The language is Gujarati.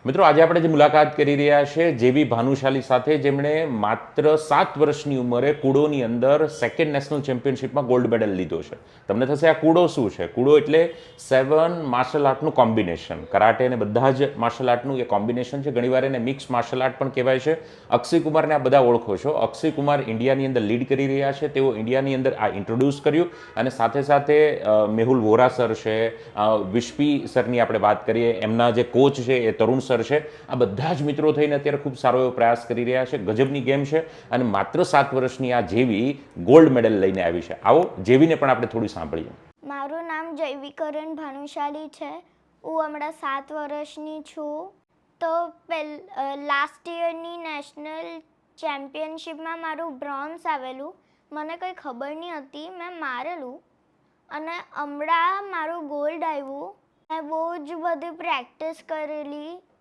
મિત્રો આજે આપણે જે મુલાકાત કરી રહ્યા છે જેવી ભાનુશાલી સાથે, જેમણે માત્ર 7 વર્ષની ઉંમરે કુડોની અંદર સેકન્ડ નેશનલ ચેમ્પિયનશિપમાં ગોલ્ડ મેડલ લીધો છે. તમને થશે આ કુડો શું છે? કુડો એટલે 7 માર્શલ આર્ટનું કોમ્બિનેશન. કરાટે અને બધા જ માર્શલ આર્ટનું એ કોમ્બિનેશન છે. ઘણીવાર એને મિક્સ માર્શલ આર્ટ પણ કહેવાય છે. અક્ષય કુમારને આ બધા ઓળખો છો. અક્ષય કુમાર ઇન્ડિયાની અંદર લીડ કરી રહ્યા છે. તેઓ ઇન્ડિયાની અંદર આ ઇન્ટ્રોડ્યુસ કર્યું અને સાથે સાથે મેહુલ વોરા સર છે, વિશ્પી સરની આપણે વાત કરીએ, એમના જે કોચ છે એ તરુણ સર છે. આ બધા જ મિત્રો થઈને અત્યારે ખૂબ સારો એવો પ્રયાસ કરી રહ્યા છે. ગજબની ગેમ છે અને માત્ર 7 વર્ષની આ જેવી ગોલ્ડ મેડલ લઈને આવી છે. આવો જેવીને પણ આપણે થોડું સાંભળીએ. મારું નામ જયવીકરણ ભાનુશાલી છે. હું હમણાં 7 વર્ષની છું. તો લાસ્ટ યરની નેશનલ ચેમ્પિયનશિપમાં મારું બ્રોન્ઝ આવેલું. મને કંઈ ખબર નહીં હતી, મેં મારેલું અને હમણાં મારું ગોલ્ડ આવ્યું. મેં બહુ જ બધી પ્રેક્ટિસ કરેલી